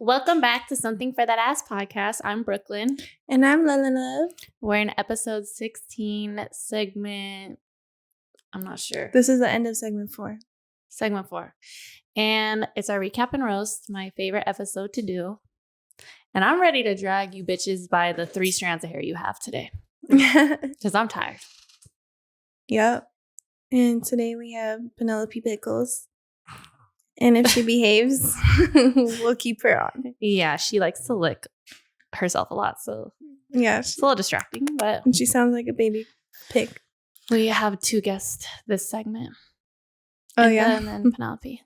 Welcome back to Something for That Ass podcast. I'm Brooklyn. And I'm Lelena. We're in episode 16, segment, I'm not sure. This is the end of segment 4. Segment 4. And it's our recap and roast, my favorite episode to do. And I'm ready to drag you bitches by the 3 strands of hair you have today. Because I'm tired. Yep. And today we have Penelope Pickles. And if she behaves, we'll keep her on. Yeah, she likes to lick herself a lot. So yeah, it's a little distracting. But she sounds like a baby pig. We have 2 guests this segment. Oh, yeah. And then Penelope.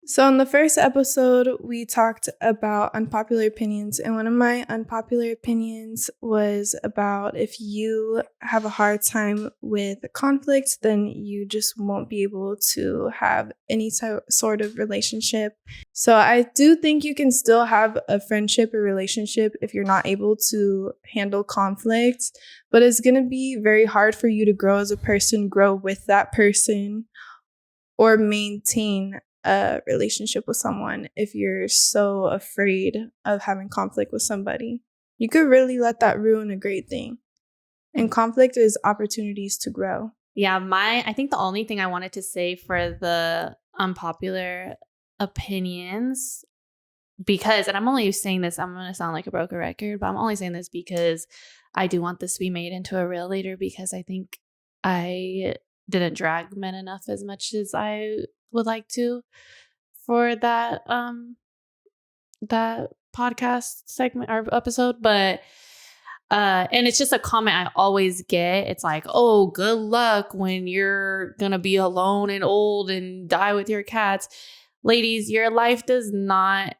So in the first episode, we talked about unpopular opinions. And one of my unpopular opinions was about if you have a hard time with conflict, then you just won't be able to have any sort of relationship. So I do think you can still have a friendship or relationship if you're not able to handle conflict. But it's going to be very hard for you to grow as a person, grow with that person, or maintain a relationship with someone if you're so afraid of having conflict with somebody. You could really let that ruin a great thing. And conflict is opportunities to grow. Yeah, I think the only thing I wanted to say for the unpopular opinions, because, and I'm only saying this, I'm going to sound like a broken record, but I'm only saying this because I do want this to be made into a reel later, because I think I didn't drag men enough as much as I would like to for that that podcast segment or episode. But and it's just a comment I always get. It's like, oh, good luck when you're gonna be alone and old and die with your cats. Ladies, your life does not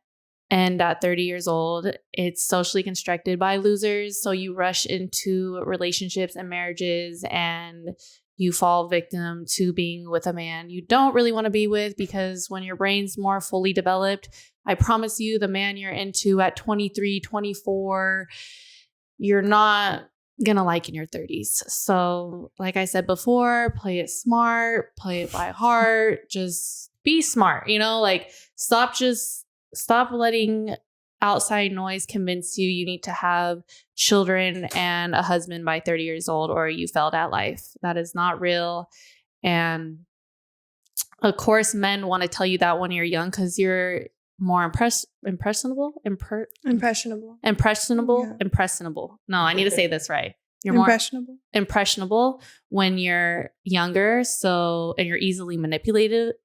end at 30 years old. It's socially constructed by losers. So you rush into relationships and marriages and you fall victim to being with a man you don't really want to be with, because when your brain's more fully developed, I promise you, the man you're into at 23, 24, you're not going to like in your 30s. So like I said before, play it smart, play it by heart, just be smart, like stop letting outside noise convince you need to have children and a husband by 30 years old or you failed at life. That is not real. And of course, men want to tell you that when you're young because you're more impressionable. Yeah. Impressionable. No, I need to say this right. You're more impressionable when you're younger. So, and you're easily manipulated.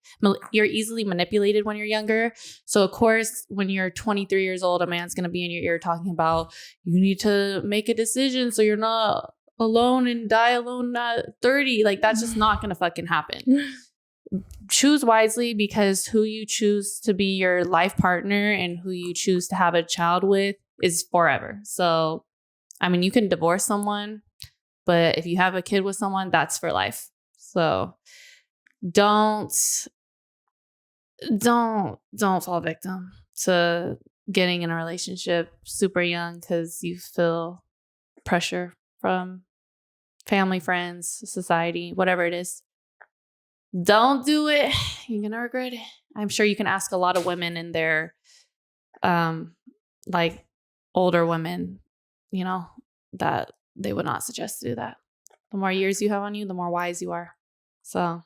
You're easily manipulated when you're younger. So, of course, when you're 23 years old, a man's going to be in your ear talking about, you need to make a decision so you're not alone and die alone at 30. Like, that's just not going to fucking happen. Choose wisely, because who you choose to be your life partner and who you choose to have a child with is forever. So, I mean, you can divorce someone, but if you have a kid with someone, that's for life. So don't fall victim to getting in a relationship super young because you feel pressure from family, friends, society, whatever it is. Don't do it. You're going to regret it. I'm sure you can ask a lot of women in their, like older women, that they would not suggest to do that. The more years you have on you, the more wise you are. So,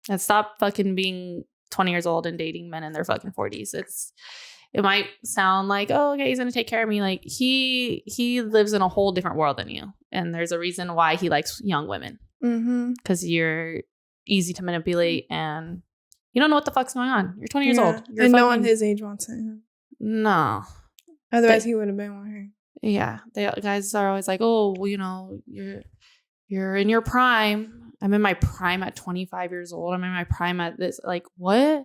and stop fucking being 20 years old and dating men in their fucking 40s. It might sound like, oh, okay, he's going to take care of me. Like he lives in a whole different world than you. And there's a reason why he likes young women. Because you're easy to manipulate and you don't know what the fuck's going on. You're 20 years old. And no one his age wants it. No. Otherwise, he would have been with her. Yeah, guys are always like, oh, well, you're in your prime. I'm in my prime at 25 years old. I'm in my prime at this. Like, what?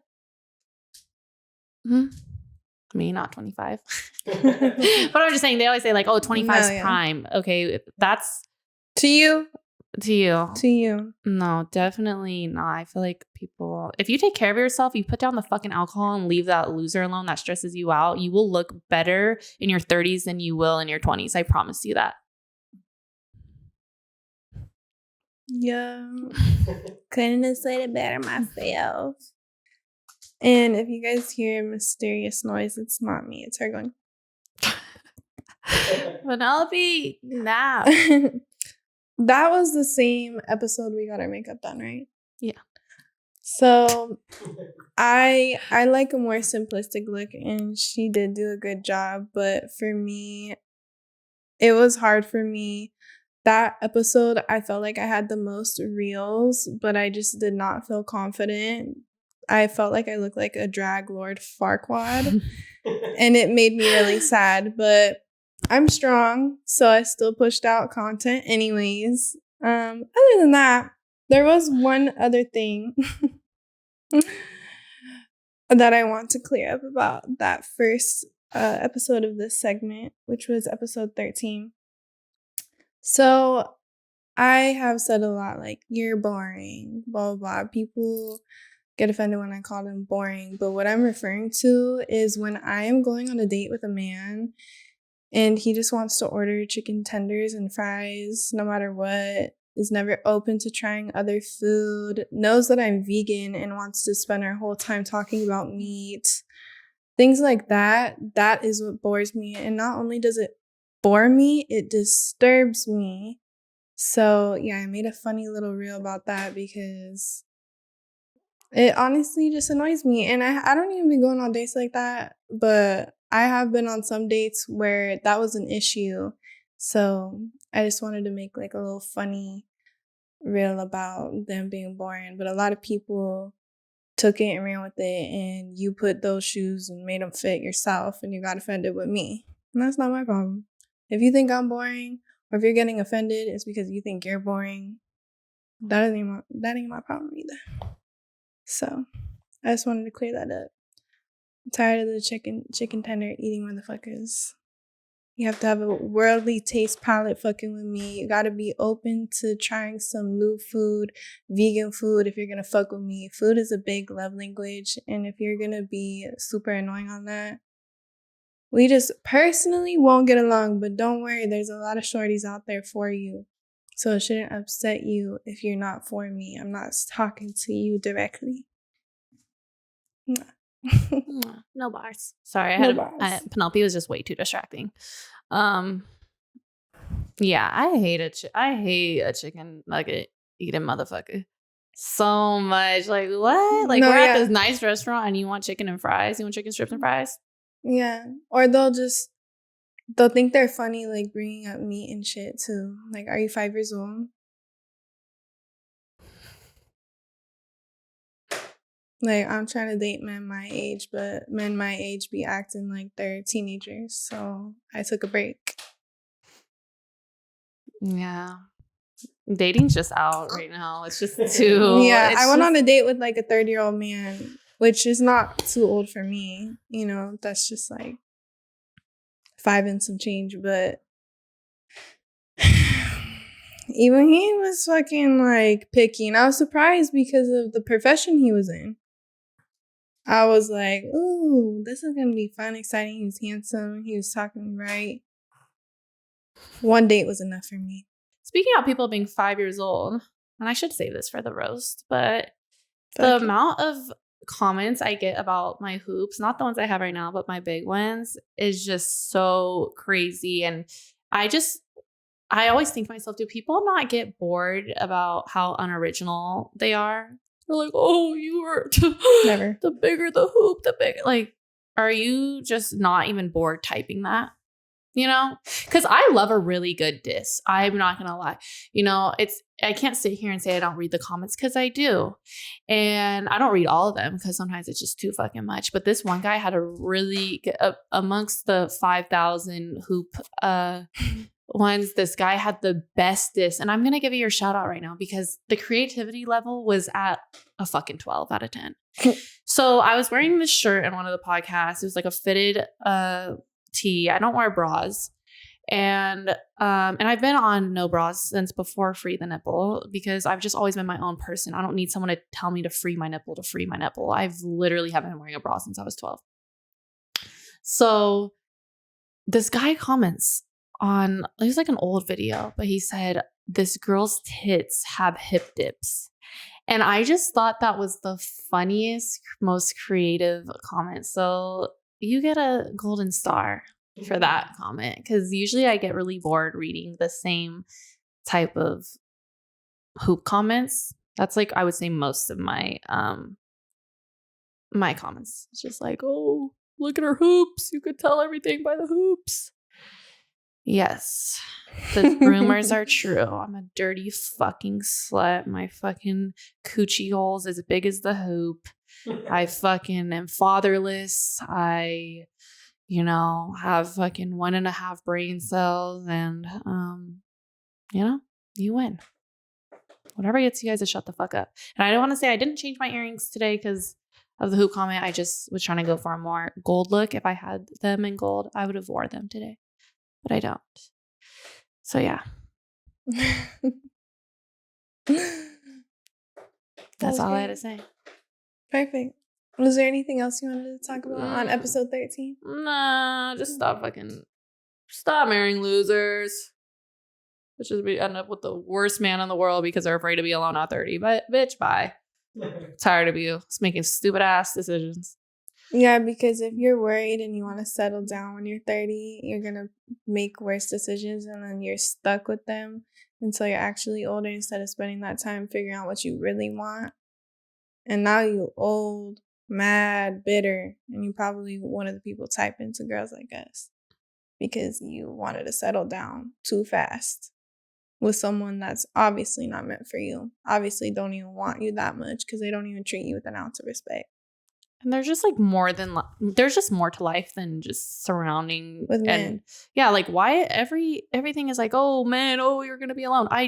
Me, not 25. But I'm just saying, they always say like, oh, 25 is prime. Okay, that's to you. To you. To you. No, definitely not. I feel like people, if you take care of yourself, you put down the fucking alcohol and leave that loser alone that stresses you out, you will look better in your 30s than you will in your 20s. I promise you that. Yeah. Couldn't have said it better myself. And if you guys hear a mysterious noise, it's not me. It's her going. Penelope, nap. That was the same episode we got our makeup done, right? Yeah. So I like a more simplistic look, and she did do a good job. But for me, it was hard for me. That episode, I felt like I had the most reels, but I just did not feel confident. I felt like I looked like a drag Lord Farquaad, and it made me really sad. But I'm strong, so I still pushed out content anyways. Other than that, there was one other thing that I want to clear up about that first episode of this segment, which was episode 13. So I have said a lot like, you're boring, blah, blah, blah. People get offended when I call them boring. But what I'm referring to is when I am going on a date with a man and he just wants to order chicken tenders and fries no matter what, is never open to trying other food, knows that I'm vegan and wants to spend our whole time talking about meat, things like that, that is what bores me. And not only does it bore me, it disturbs me. So yeah, I made a funny little reel about that because it honestly just annoys me. And I don't even be going on dates like that, but I have been on some dates where that was an issue. So I just wanted to make like a little funny reel about them being boring. But a lot of people took it and ran with it, and you put those shoes and made them fit yourself, and you got offended with me. And that's not my problem. If you think I'm boring, or if you're getting offended, it's because you think you're boring. That ain't my problem either. So I just wanted to clear that up. I'm tired of the chicken tender eating motherfuckers. You have to have a worldly taste palette fucking with me. You gotta be open to trying some new food, vegan food if you're gonna fuck with me. Food is a big love language, and if you're gonna be super annoying on that, we just personally won't get along. But don't worry, there's a lot of shorties out there for you. So it shouldn't upset you if you're not for me. I'm not talking to you directly. No bars. Sorry, No bars. Penelope was just way too distracting. Yeah, I hate a chicken nugget eating motherfucker so much. Like what? Like No, we're yeah. at this nice restaurant and you want chicken and fries? You want chicken strips and fries? Yeah. Or they'll think they're funny, like bringing up meat and shit too. Like, are you 5 years old? Like, I'm trying to date men my age, but men my age be acting like they're teenagers. So I took a break. Yeah. Dating's just out right now. It's just too. Yeah, I went on a date with like a 30-year-old man, which is not too old for me. You know, that's just like 5 and some change. But even he was fucking like picky. And I was surprised because of the profession he was in. I was like, ooh, this is going to be fun, exciting. He was handsome. He was talking to me right. One date was enough for me. Speaking of people being 5 years old, and I should save this for the roast, but the amount of comments I get about my hoops, not the ones I have right now, but my big ones, is just so crazy. And I always think to myself, do people not get bored about how unoriginal they are? They're like, oh, you were never. The bigger the hoop, the bigger. Like, are you just not even bored typing that? You know, because I love a really good diss. I'm not going to lie. You know, I can't sit here and say I don't read the comments because I do. And I don't read all of them because sometimes it's just too fucking much. But this one guy had a really good, amongst the 5,000 hoop ones, this guy had the best diss. And I'm going to give you your shout out right now because the creativity level was at a fucking 12 out of 10. So I was wearing this shirt in one of the podcasts. It was like a fitted tee. I don't wear bras. And I've been on no bras since before Free the Nipple because I've just always been my own person. I don't need someone to tell me to free my nipple to free my nipple. I've literally haven't been wearing a bra since I was 12. So this guy comments on, it was like an old video, but he said, this girl's tits have hip dips. And I just thought that was the funniest, most creative comment. So you get a golden star for that comment, because usually I get really bored reading the same type of hoop comments. That's like, I would say, most of my my comments. It's just like, oh, look at her hoops. You could tell everything by the hoops. Yes. The rumors are true. I'm a dirty fucking slut. My fucking coochie hole's as big as the hoop. I fucking am fatherless. I, have fucking 1.5 brain cells, and you win. Whatever gets you guys to shut the fuck up. And I don't want to say I didn't change my earrings today because of the hoop comment. I just was trying to go for a more gold look. If I had them in gold, I would have wore them today, but I don't. So yeah. That's all I had to say. Perfect. Was there anything else you wanted to talk about on episode 13? Nah, just stop marrying losers. Which is we end up with the worst man in the world because they're afraid to be alone at 30. But bitch, bye. Tired of you. It's making stupid ass decisions. Yeah, because if you're worried and you want to settle down when you're 30, you're going to make worse decisions and then you're stuck with them until you're actually older instead of spending that time figuring out what you really want. And now you old, mad, bitter, and you probably one of the people typing to girls like us because you wanted to settle down too fast with someone that's obviously not meant for you. Obviously don't even want you that much because they don't even treat you with an ounce of respect. And there's just like there's just more to life than just surrounding with men. And yeah, like why everything is like, oh man, oh, you're gonna be alone. I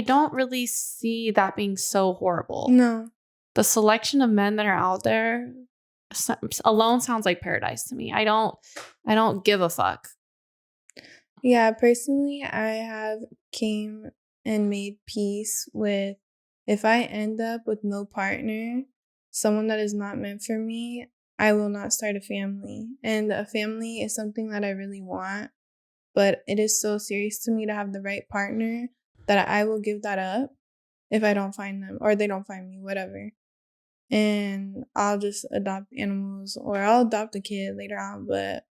don't really see that being so horrible. No. The selection of men that are out there alone sounds like paradise to me. I don't give a fuck. Yeah, personally, I have came and made peace with if I end up with no partner, someone that is not meant for me, I will not start a family. And a family is something that I really want, but it is so serious to me to have the right partner that I will give that up if I don't find them or they don't find me, whatever. And I'll just adopt animals or I'll adopt a kid later on, but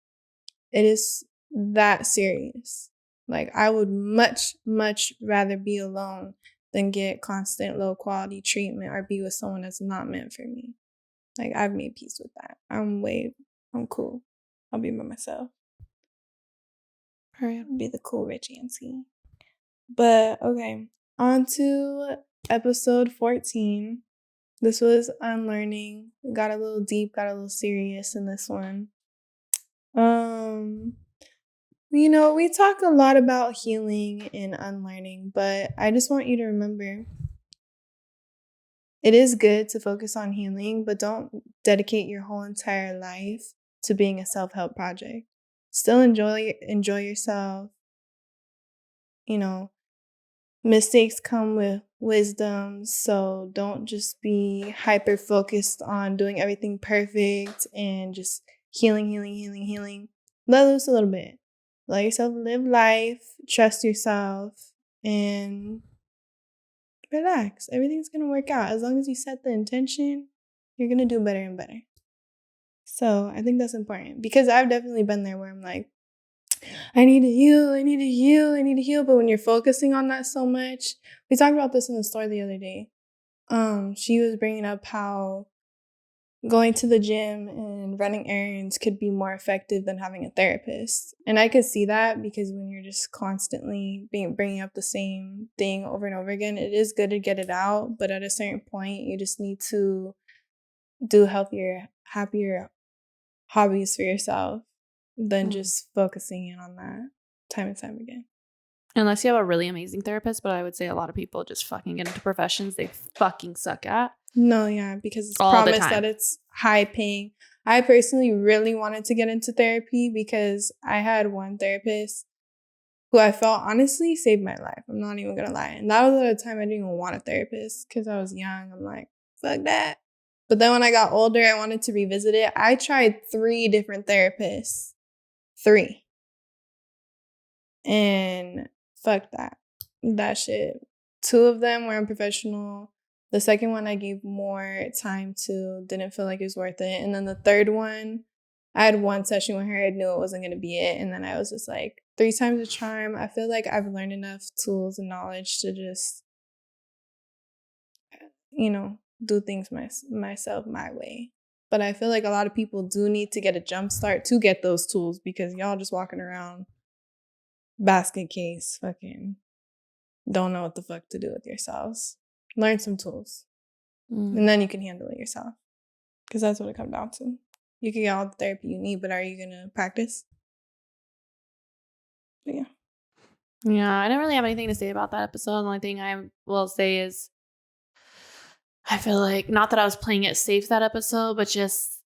it is that serious. Like, I would much, much rather be alone than get constant low quality treatment or be with someone that's not meant for me. Like, I've made peace with that. I'm cool. I'll be by myself. I'll be the cool rich auntie. But, okay, on to episode 14. This was Unlearning. Got a little deep, got a little serious in this one. We talk a lot about healing and unlearning, but I just want you to remember it is good to focus on healing, but don't dedicate your whole entire life to being a self-help project. Still enjoy yourself. Mistakes come with wisdom, so don't just be hyper focused on doing everything perfect and just healing. Let loose a little bit. Let yourself live life, trust yourself, and relax. Everything's going to work out. As long as you set the intention, you're going to do better and better. So I think that's important because I've definitely been there where I'm like, I need to heal. But when you're focusing on that so much, we talked about this in the store the other day. She was bringing up how going to the gym and running errands could be more effective than having a therapist. And I could see that because when you're just constantly bringing up the same thing over and over again, it is good to get it out. But at a certain point, you just need to do healthier, happier hobbies for yourself than just focusing in on that time and time again. Unless you have a really amazing therapist, but I would say a lot of people just fucking get into professions they fucking suck at. No, yeah, because it's promised that it's high paying. I personally really wanted to get into therapy because I had one therapist who I felt honestly saved my life. I'm not even going to lie. And that was at a time I didn't even want a therapist because I was young. I'm like, fuck that. But then when I got older, I wanted to revisit it. I tried 3 different therapists. 3. And fuck that. That shit. 2 of them were unprofessional. The second one I gave more time to, didn't feel like it was worth it. And then the third one, I had one session with her, I knew it wasn't going to be it. And then I was just like, 3 times a charm. I feel like I've learned enough tools and knowledge to just, do things myself my way. But I feel like a lot of people do need to get a jump start to get those tools, because y'all just walking around basket case fucking don't know what the fuck to do with yourselves. Learn some tools. And then you can handle it yourself. Because that's what it comes down to. You can get all the therapy you need, but are you going to practice? But yeah. Yeah, I don't really have anything to say about that episode. The only thing I will say is I feel like, not that I was playing it safe that episode, but just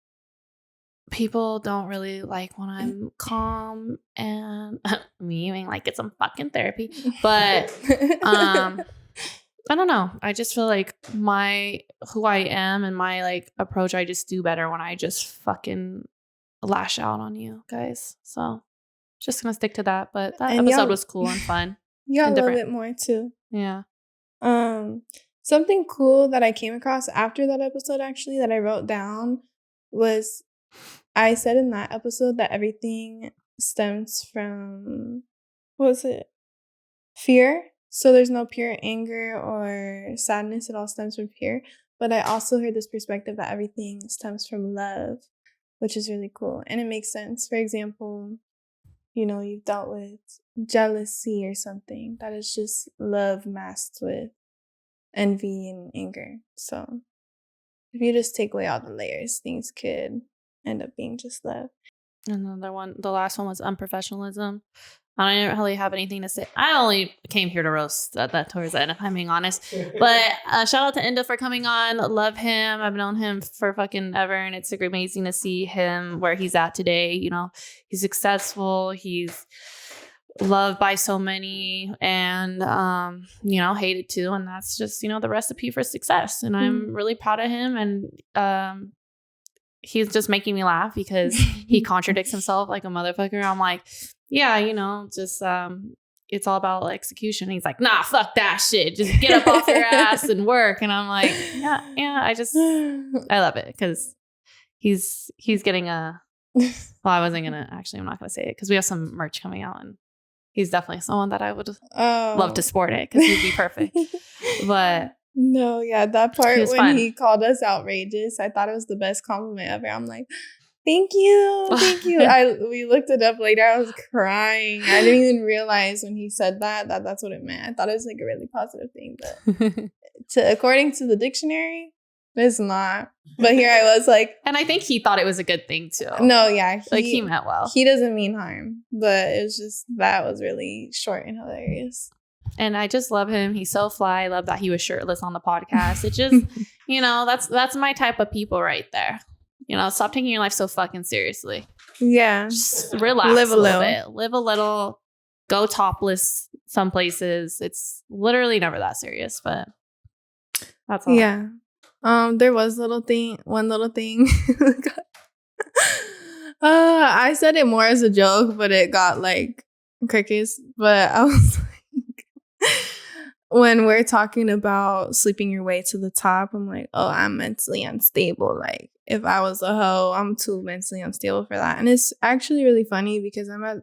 people don't really like when I'm calm and me being like, it's some fucking therapy. But I don't know. I just feel like who I am and my like approach, I just do better when I just fucking lash out on you guys. So just gonna stick to that. But that episode was cool and fun. You got a little bit more too. Yeah. Something cool that I came across after that episode, actually, that I wrote down was, I said in that episode that everything stems from, what was it? Fear. So there's no pure anger or sadness. It all stems from fear. But I also heard this perspective that everything stems from love, which is really cool. And it makes sense. For example, you've dealt with jealousy or something. That is just love masked with envy and anger. So if you just take away all the layers, things could end up being just love. Another one, the last one was unprofessionalism. I don't really have anything to say. I only came here to roast that towards the end, if I'm being honest. But shout out to Enda for coming on. Love him. I've known him for fucking ever, and it's amazing to see him where he's at today. He's successful. He's loved by so many, and hated too. And that's just the recipe for success. And I'm really proud of him. And he's just making me laugh because he contradicts himself like a motherfucker. I'm like, yeah, just it's all about execution. He's like, nah, fuck that shit. Just get up off your ass and work. And I'm like, yeah. I love it because he's getting a. Well, I'm not gonna say it because we have some merch coming out, and he's definitely someone that I would love to sport it because he'd be perfect. But no, yeah, that part when he called us outrageous, I thought it was the best compliment ever. I'm like, thank you. We looked it up later. I was crying. I didn't even realize when he said that's what it meant. I thought it was like a really positive thing, but according to the dictionary, it's not. But here I was like, and I think he thought it was a good thing too. No, yeah, he meant well. He doesn't mean harm, but it was just, that was really short and hilarious. And I just love him. He's so fly. I love that he was shirtless on the podcast. It just, that's my type of people right there. Stop taking your life so fucking seriously. Yeah. Just relax. Live a little bit. Live a little. Go topless some places. It's literally never that serious, but that's all. Yeah. There was one little thing. I said it more as a joke, but it got like crickets. But I was like, when we're talking about sleeping your way to the top, I'm like, oh, I'm mentally unstable. Like, if I was a hoe, I'm too mentally unstable for that. And it's actually really funny because I'm at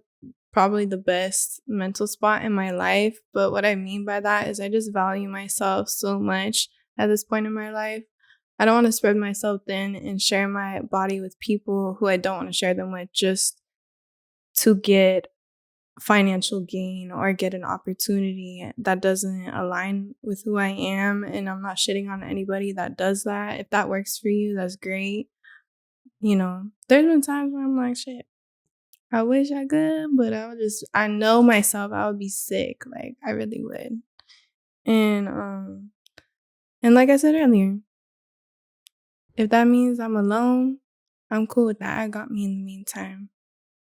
probably the best mental spot in my life. But what I mean by that is I just value myself so much at this point in my life. I don't want to spread myself thin and share my body with people who I don't want to share them with just to get financial gain or get an opportunity that doesn't align with who I am. And I'm not shitting on anybody that does that. If that works for you, that's great. There's been times where I'm like, shit, I wish I could, but I know myself, I would be sick. Like, I really would. And like I said earlier, if that means I'm alone, I'm cool with that. I got me in the meantime.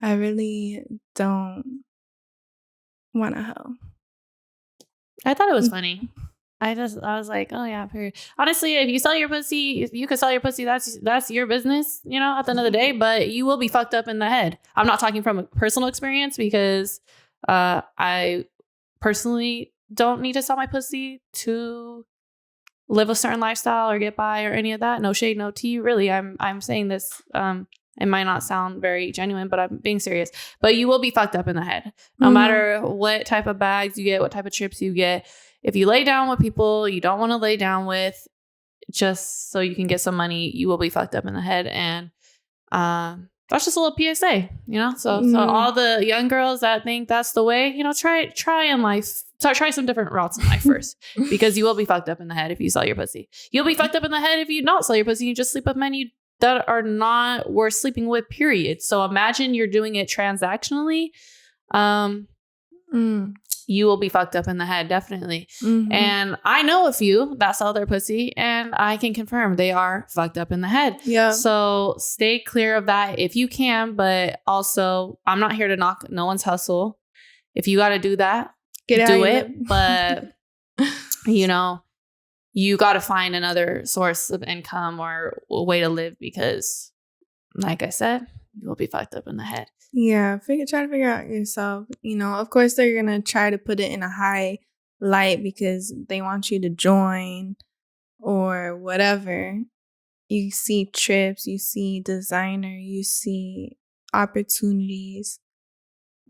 I really don't want a hoe. I thought it was funny. I was like, oh yeah, period. Honestly, if you sell your pussy, if you could sell your pussy, that's your business, at the end of the day, but you will be fucked up in the head. I'm not talking from a personal experience because I personally don't need to sell my pussy to live a certain lifestyle or get by or any of that. No shade, no tea. Really, I'm saying this. It might not sound very genuine, but I'm being serious. But you will be fucked up in the head. No matter what type of bags you get, what type of trips you get. If you lay down with people you don't want to lay down with just so you can get some money, you will be fucked up in the head. And that's just a little PSA, you know? So all the young girls that think that's the way, you know, try in life. Try some different routes in life first, because you will be fucked up in the head if you sell your pussy. You'll be fucked up in the head if you don't sell your pussy. You just sleep with men that are not worth sleeping with, period. So imagine you're doing it transactionally. You will be fucked up in the head, definitely. And I know a few that sell their pussy, and I can confirm they are fucked up in the head. Yeah. So stay clear of that if you can, but also I'm not here to knock no one's hustle. If you got to do that, do it. But, you know, you got to find another source of income or a way to live, because, like I said, you will be fucked up in the head. Yeah, try to figure out yourself. You know, of course, they're going to try to put it in a high light because they want you to join or whatever. You see trips, you see designer, you see opportunities.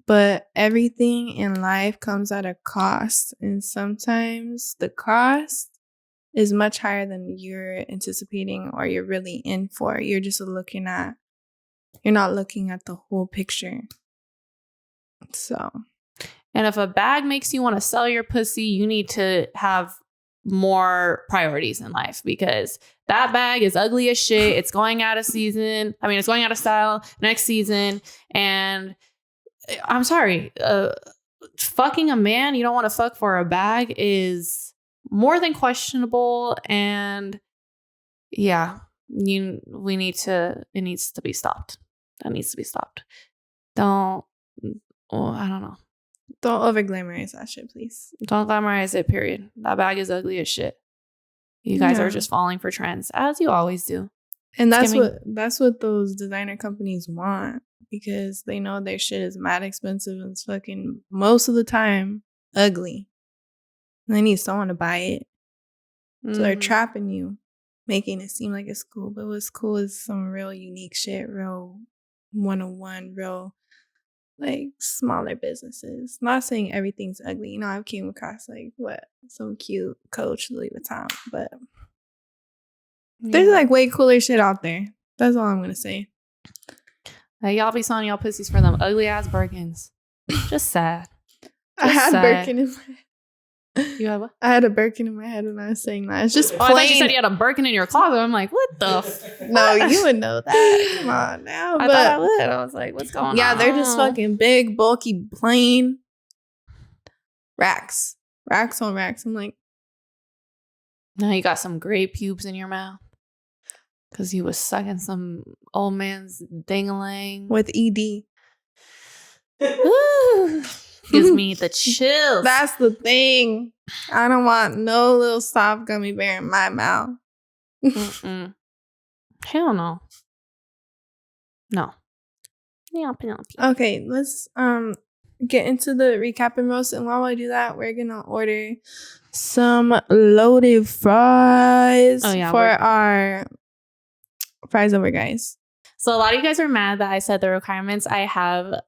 But everything in life comes at a cost. And sometimes the cost is much higher than you're anticipating or you're really in for. You're not looking at the whole picture. So, and if a bag makes you want to sell your pussy, you need to have more priorities in life, because that bag is ugly as shit. It's going out of season. I mean, it's going out of style next season. And I'm sorry, fucking a man you don't want to fuck for a bag is more than questionable. And yeah, it needs to be stopped. That needs to be stopped. I don't know. Don't over glamorize that shit, please. Don't glamorize it, period. That bag is ugly as shit. You guys are just falling for trends, as you always do. And that's what those designer companies want, because they know their shit is mad expensive and it's fucking most of the time ugly. And they need someone to buy it. So they're trapping you, making it seem like it's cool. But what's cool is some real unique shit, real one-on-one, real like smaller businesses. Not saying everything's ugly. You know, I've came across like some cute Coach Louis Vuitton, but there's like way cooler shit out there. That's all I'm gonna say. Like, y'all be selling y'all pussies for them ugly ass Birkins. Just sad. I had Birkin in my head. You had what? I had a Birkin in my head when I was saying that. It's just plain. I thought you said you had a Birkin in your closet. I'm like, what the No, you would know that. Come on now. I thought I would. I was like, what's going on? Yeah, they're just fucking big, bulky, plain racks. Racks on racks. I'm like, now you got some gray pubes in your mouth because you was sucking some old man's ding-a-lang. With ED. Gives me the chills. That's the thing. I don't want no little soft gummy bear in my mouth. Hell no. No. Yeah. Okay, let's get into the recap and roast. And while I do that, we're gonna order some loaded fries for our fries over, guys. So a lot of you guys are mad that I said the requirements I have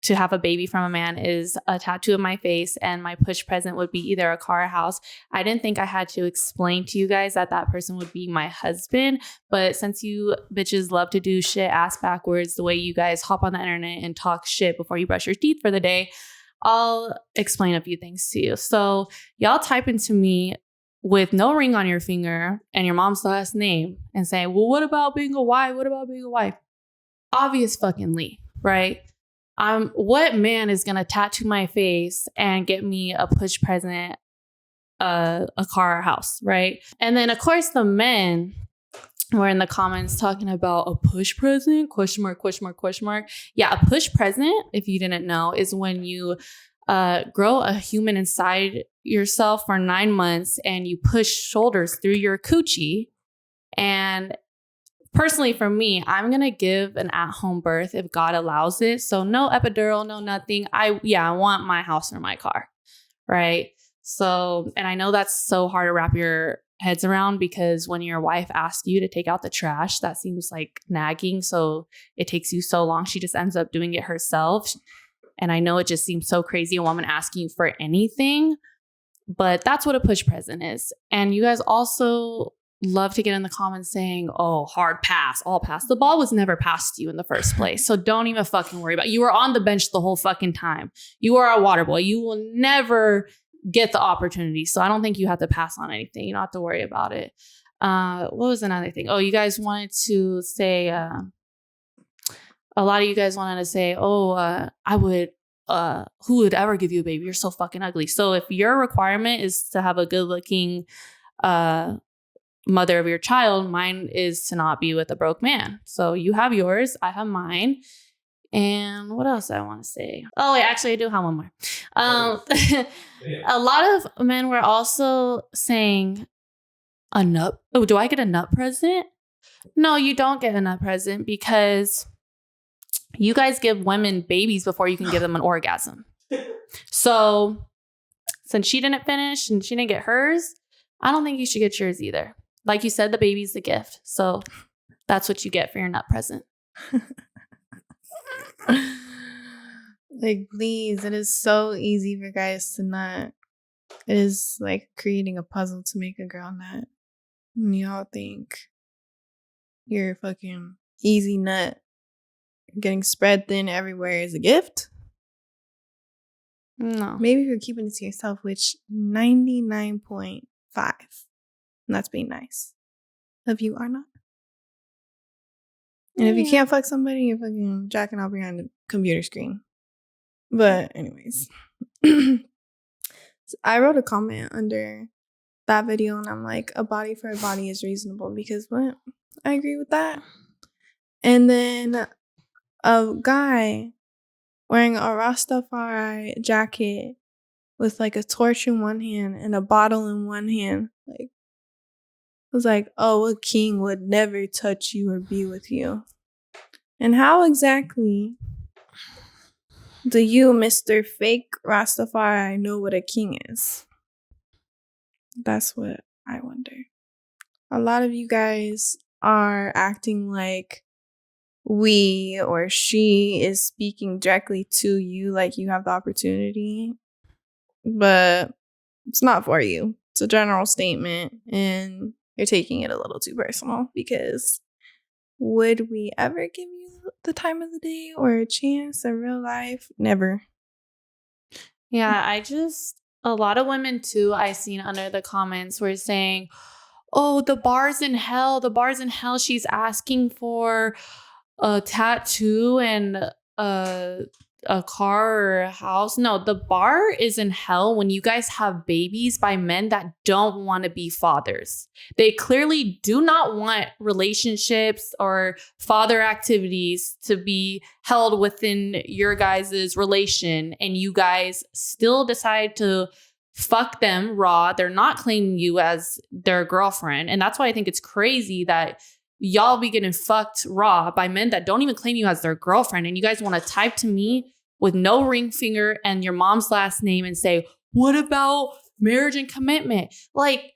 to have a baby from a man is a tattoo of my face, and my push present would be either a car or house. I didn't think I had to explain to you guys that person would be my husband, but since you bitches love to do shit ass backwards, the way you guys hop on the internet and talk shit before you brush your teeth for the day, I'll explain a few things to you. So y'all type into me with no ring on your finger and your mom's last name and say, well, what about being a wife? What about being a wife? Obvious fuckingly, right? What man is going to tattoo my face and get me a push present, a car or house, right? And then, of course, the men were in the comments talking about a push present, question mark, question mark, question mark. Yeah, a push present, if you didn't know, is when you grow a human inside yourself for 9 months and you push shoulders through your coochie. And personally, for me, I'm going to give an at-home birth if God allows it. So no epidural, no nothing. I want my house or my car, right? So, and I know that's so hard to wrap your heads around because when your wife asks you to take out the trash, that seems like nagging. So it takes you so long. She just ends up doing it herself. And I know it just seems so crazy, a woman asking you for anything, but that's what a push present is. And you guys also love to get in the comments saying, oh, hard pass, all pass. The ball was never passed to you in the first place. So don't even fucking worry about it. You were on the bench the whole fucking time. You are a water boy. You will never get the opportunity. So I don't think you have to pass on anything. You don't have to worry about it. What was another thing? Oh, you guys wanted to say, a lot of you guys wanted to say, I would, who would ever give you a baby? You're so fucking ugly. So if your requirement is to have a good looking, mother of your child, mine is to not be with a broke man. So you have yours, I have mine. And what else I want to say? Oh, wait, actually, I do have one more. A lot of men were also saying a nut. Oh, do I get a nut present? No, you don't get a nut present because you guys give women babies before you can give them an orgasm. So since she didn't finish and she didn't get hers, I don't think you should get yours either. Like you said, the baby's the gift. So that's what you get for your nut present. Like, please, it is so easy for guys to nut. It is like creating a puzzle to make a girl nut. And y'all think your fucking easy nut getting spread thin everywhere is a gift? No. Maybe if you're keeping it to yourself, which 99.5, and that's being nice, of you are not. And if you can't fuck somebody, you're fucking jacking off behind the computer screen. But anyways, so I wrote a comment under that video and I'm like, a body for a body is reasonable because what? I agree with that. And then a guy wearing a Rastafari jacket with like a torch in one hand and a bottle in one hand, like, was like, oh, a king would never touch you or be with you. And how exactly do you, Mr. Fake Rastafari, know what a king is? That's what I wonder. A lot of you guys are acting like we or she is speaking directly to you, like you have the opportunity. But it's not for you. It's a general statement, and you're taking it a little too personal because would we ever give you the time of the day or a chance in real life? Never. Yeah, a lot of women too, I seen under the comments were saying, oh, the bar's in hell. The bar's in hell. She's asking for a tattoo and a car or a house. No, the bar is in hell when you guys have babies by men that don't want to be fathers. They clearly do not want relationships or father activities to be held within your guys' relation, and you guys still decide to fuck them raw. They're not claiming you as their girlfriend. And that's why I think it's crazy that y'all be getting fucked raw by men that don't even claim you as their girlfriend. And you guys want to type to me with no ring finger and your mom's last name and say, what about marriage and commitment? Like,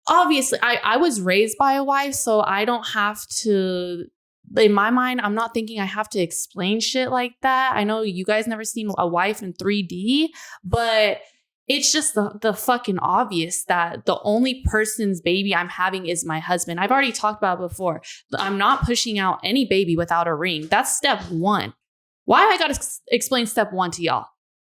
obviously, I was raised by a wife, so I don't have to, in my mind, I'm not thinking I have to explain shit like that. I know you guys never seen a wife in 3D, but it's just the fucking obvious that the only person's baby I'm having is my husband. I've already talked about it before. I'm not pushing out any baby without a ring. That's step one. Why I gotta explain step one to y'all?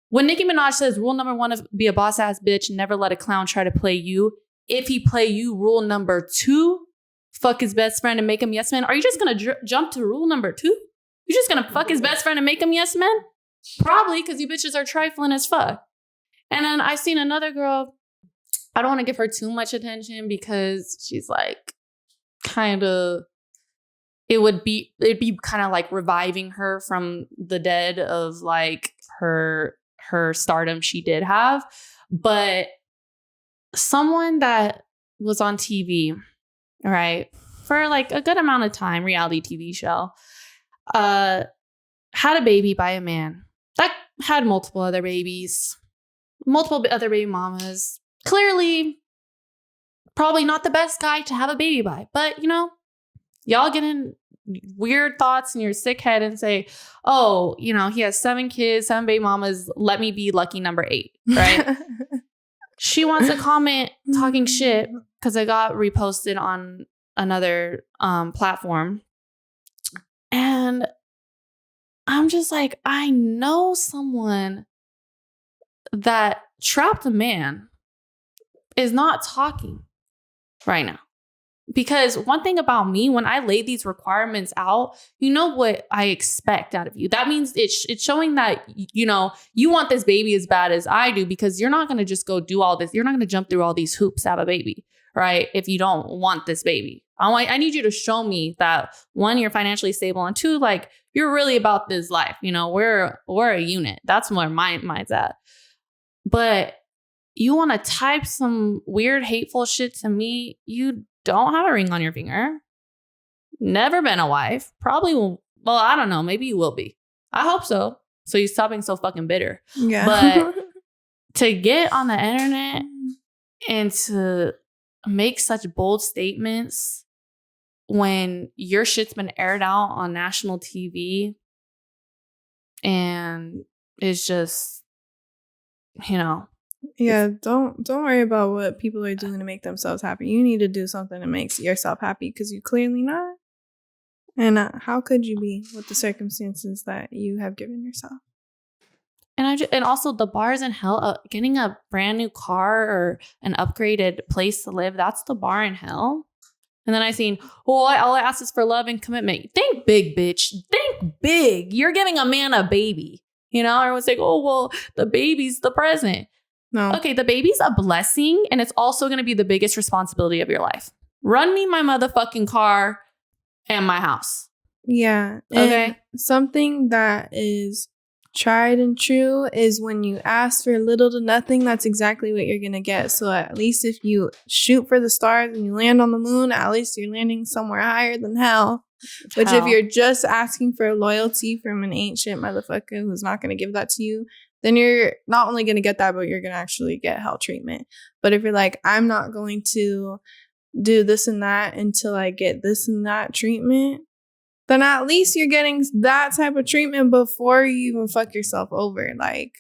When Nicki Minaj says rule number one of be a boss ass bitch, never let a clown try to play you. If he play you, rule number two, fuck his best friend and make him yes man. Are you just gonna jump to rule number two? You're just gonna fuck his best friend and make him yes man? Probably, because you bitches are trifling as fuck. And then I seen another girl. I don't want to give her too much attention because she's like kind of, it'd be kind of like reviving her from the dead of like her stardom she did have. But someone that was on TV, right, for like a good amount of time, reality TV show, had a baby by a man that had multiple other babies. multiple other baby mamas. Clearly, probably not the best guy to have a baby by. But, you know, y'all get in weird thoughts in your sick head and say, oh, you know, he has 7 kids, 7 baby mamas. Let me be lucky number 8, right? She wants to comment talking shit because I got reposted on another platform. And I'm just like, I know someone that trapped a man is not talking right now. Because one thing about me, when I lay these requirements out, you know what I expect out of you. That means it's showing that, you know, you want this baby as bad as I do, because you're not going to just go do all this. You're not going to jump through all these hoops to have a baby, right? If you don't want this baby. I need you to show me that, 1, you're financially stable, and 2, like, you're really about this life. You know, we're a unit. That's where my mind's at. But you want to type some weird, hateful shit to me. You don't have a ring on your finger. Never been a wife. Probably will. Well, I don't know. Maybe you will be. I hope so. So you stop being so fucking bitter. Yeah. But to get on the internet and to make such bold statements when your shit's been aired out on national TV, and it's just, you know. Yeah, don't worry about what people are doing to make themselves happy. You need to do something that makes yourself happy, because you clearly not. And how could you be with the circumstances that you have given yourself? And also the bars in hell, getting a brand new car or an upgraded place to live, that's the bar in hell. And then I seen, all I ask is for love and commitment. Think big, bitch. Think big. You're giving a man a baby. You know, everyone's like, oh, well, the baby's the present. No. Okay, the baby's a blessing, and it's also going to be the biggest responsibility of your life. Run me my motherfucking car and my house. Yeah. Okay. And something that is tried and true is when you ask for little to nothing, that's exactly what you're going to get. So at least if you shoot for the stars and you land on the moon, at least you're landing somewhere higher than hell. Which if you're just asking for loyalty from an ancient motherfucker who's not going to give that to you, then you're not only going to get that, but you're going to actually get hell treatment. But if you're like, I'm not going to do this and that until I get this and that treatment, then at least you're getting that type of treatment before you even fuck yourself over. Like,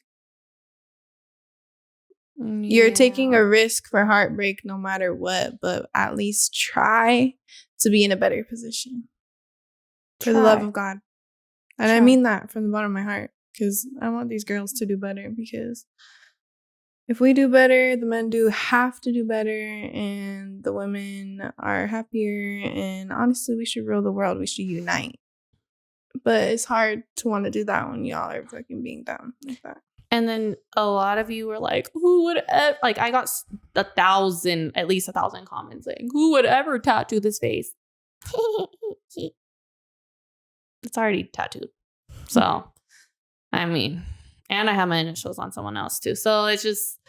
you're taking a risk for heartbreak no matter what, but at least try to be in a better position. For the love of God. And I mean that from the bottom of my heart, because I want these girls to do better, because if we do better, the men do have to do better, and the women are happier, and honestly, we should rule the world. We should unite. But it's hard to want to do that when y'all are fucking being down like that. And then a lot of you were like, who would like, I got at least 1,000 comments saying, who would ever tattoo this face? It's already tattooed. So, I mean, and I have my initials on someone else too. So it's just,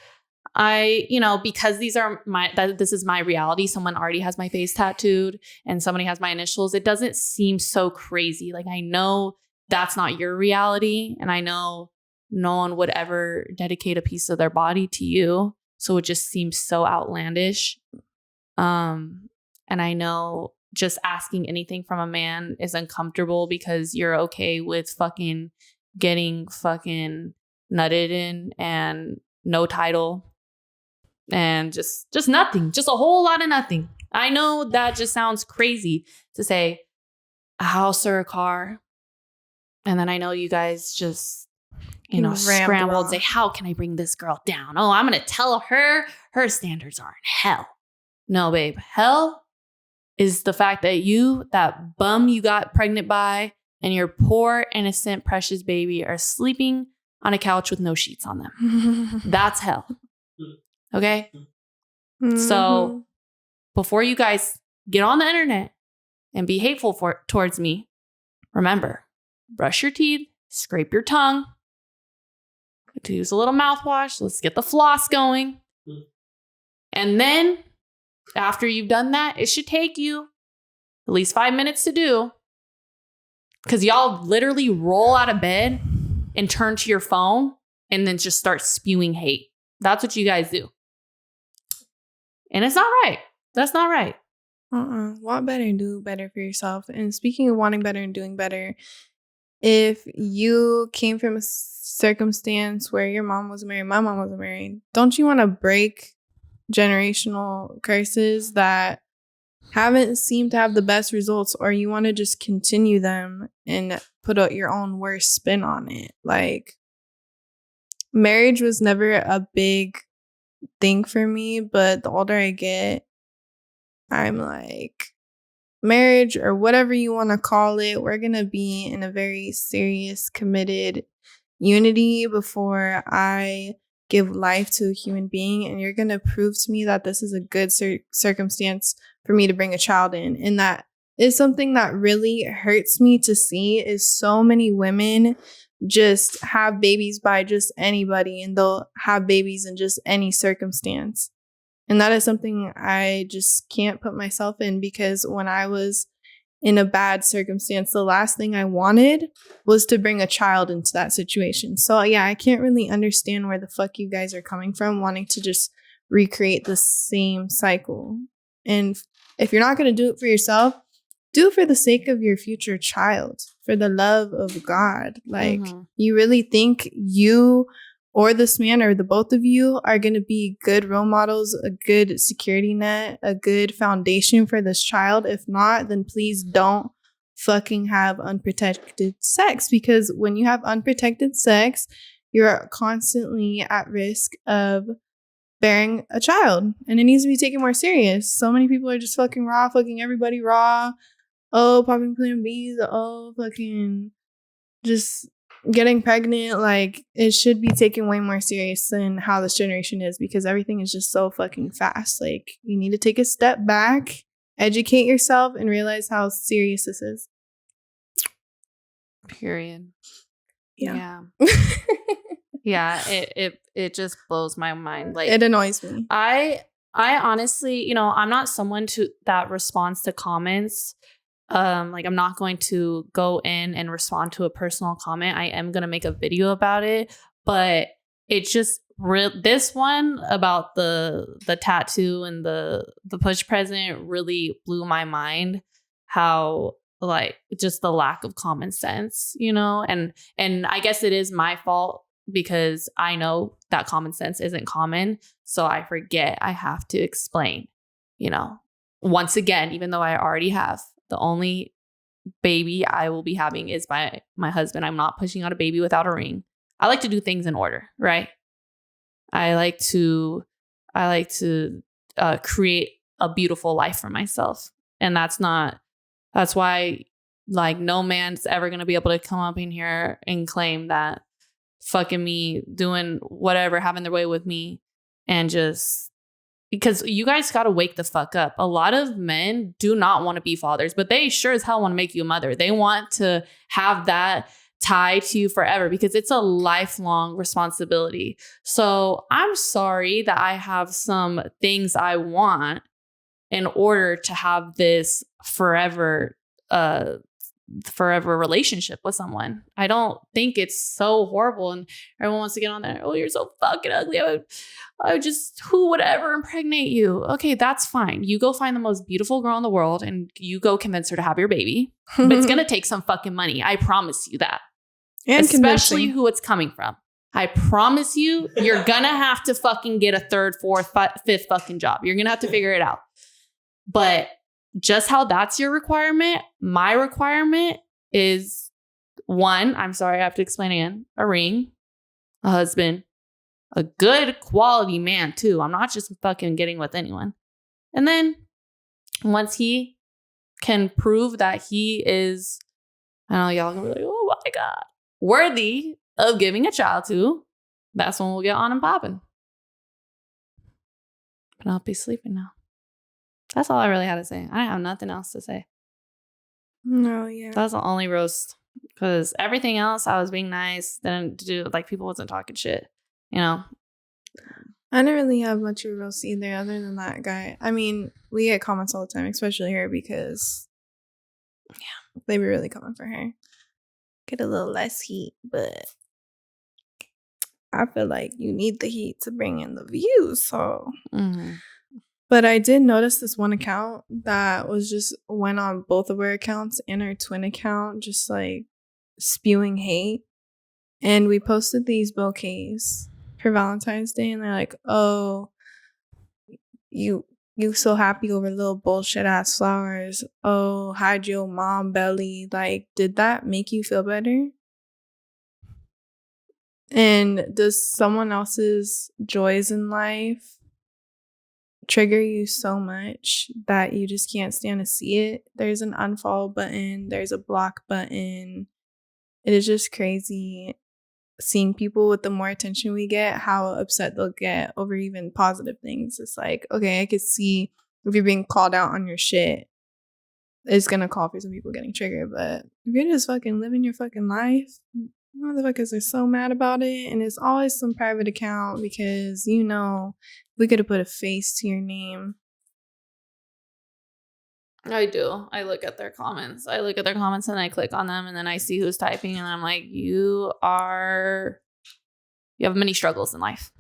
because this is my reality. Someone already has my face tattooed and somebody has my initials. It doesn't seem so crazy. Like, I know that's not your reality. And I know no one would ever dedicate a piece of their body to you. So it just seems so outlandish. And I know just asking anything from a man is uncomfortable because you're okay with fucking getting fucking nutted in and no title and just nothing, just a whole lot of nothing. I know that just sounds crazy to say a house or a car. And then I know you guys just, scramble and say, how can I bring this girl down? Oh, I'm going to tell her standards are in hell. No, babe. Hell is the fact that bum you got pregnant by, and your poor, innocent, precious baby are sleeping on a couch with no sheets on them. That's hell. Okay? Mm-hmm. So before you guys get on the internet and be hateful towards me, remember, brush your teeth, scrape your tongue, use a little mouthwash. Let's get the floss going. And then after you've done that, it should take you at least 5 minutes to do. Because y'all literally roll out of bed and turn to your phone and then just start spewing hate. That's what you guys do. And it's not right. That's not right. Want better and do better for yourself. And speaking of wanting better and doing better, if you came from a circumstance where your mom was married, my mom wasn't married, don't you want to break generational curses that haven't seemed to have the best results, or you want to just continue them and put out your own worst spin on it? Like, marriage was never a big thing for me, but the older I get, I'm like, marriage or whatever you want to call it, we're going to be in a very serious, committed unity before I give life to a human being. And you're going to prove to me that this is a good circumstance for me to bring a child in. And that is something that really hurts me to see, is so many women just have babies by just anybody, and they'll have babies in just any circumstance. And that is something I just can't put myself in, because when I was in a bad circumstance, the last thing I wanted was to bring a child into that situation. So yeah, I can't really understand where the fuck you guys are coming from, wanting to just recreate the same cycle. And if you're not going to do it for yourself, do it for the sake of your future child, for the love of God. Like, you really think you or this man or the both of you are going to be good role models, a good security net, a good foundation for this child? If not, then please don't fucking have unprotected sex, because when you have unprotected sex, you're constantly at risk of bearing a child, and it needs to be taken more serious. So many people are just fucking raw, fucking everybody raw. Oh, popping Plan Bs. Oh, fucking just getting pregnant. Like, it should be taken way more serious than how this generation is, because everything is just so fucking fast. Like, you need to take a step back, educate yourself, and realize how serious this is. Period. Yeah. Yeah, it just blows my mind. Like, it annoys me. I honestly, I'm not someone that responds to comments. Like, I'm not going to go in and respond to a personal comment. I am going to make a video about it, but it just this one about the tattoo and the push present really blew my mind. How, like, just the lack of common sense, and I guess it is my fault, because I know that common sense isn't common. So I forget I have to explain, once again, even though I already have. The only baby I will be having is by my husband. I'm not pushing out a baby without a ring. I like to do things in order, right? I like to create a beautiful life for myself. And that's why, like, no man's ever going to be able to come up in here and claim that fucking me, doing whatever, having their way with me, and just, because you guys got to wake the fuck up. A lot of men do not want to be fathers, but they sure as hell want to make you a mother. They want to have that tie to you forever, because it's a lifelong responsibility. So I'm sorry that I have some things I want in order to have this forever relationship with someone. I don't think it's so horrible, and everyone wants to get on there. Oh, you're so fucking ugly. I would just, who would ever impregnate you? Okay, that's fine. You go find the most beautiful girl in the world and you go convince her to have your baby. But it's going to take some fucking money. I promise you that. And especially who it's coming from. I promise you, you're going to have to fucking get a third, fourth, fifth fucking job. You're going to have to figure it out. But just how that's your requirement, my requirement is, one, I'm sorry, I have to explain again, a ring, a husband, a good quality man too. I'm not just fucking getting with anyone. And then once he can prove that he is, I know y'all gonna be like, oh my God, worthy of giving a child to, that's when we'll get on and popping. But I'll be sleeping now. That's all I really had to say. I have nothing else to say. No, yeah. That's the only roast. Because everything else, I was being nice. Didn't do, like, people wasn't talking shit. I didn't really have much of a roast either, other than that guy. I mean, we get comments all the time, especially her, because they be really coming for her. Get a little less heat, but I feel like you need the heat to bring in the views. So, Mhm. but I did notice this one account that was just went on both of our accounts and our twin account, just like spewing hate. And we posted these bouquets for Valentine's Day, and they're like, "Oh, you so happy over little bullshit ass flowers. Oh, hide your mom belly. Like, did that make you feel better? And does someone else's joys in life trigger you so much that you just can't stand to see it? There's an unfollow button, there's a block button. It is just crazy seeing people with the more attention we get, how upset they'll get over even positive things. It's like, okay, I could see if you're being called out on your shit, it's gonna call for some people getting triggered. But if you're just fucking living your fucking life, motherfuckers are so mad about it. And it's always some private account because, you know, we could have put a face to your name. I do. I look at their comments. And I click on them and then I see who's typing and I'm like, you have many struggles in life.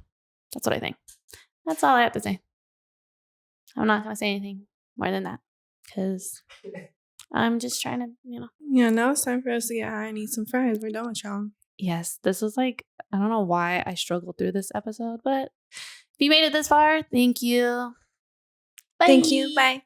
That's what I think. That's all I have to say. I'm not going to say anything more than that because I'm just trying to, Yeah, now it's time for us to get high and eat some fries. We're done with y'all. Yes, this was like, I don't know why I struggled through this episode, but if you made it this far, thank you. Bye. Thank you. Bye.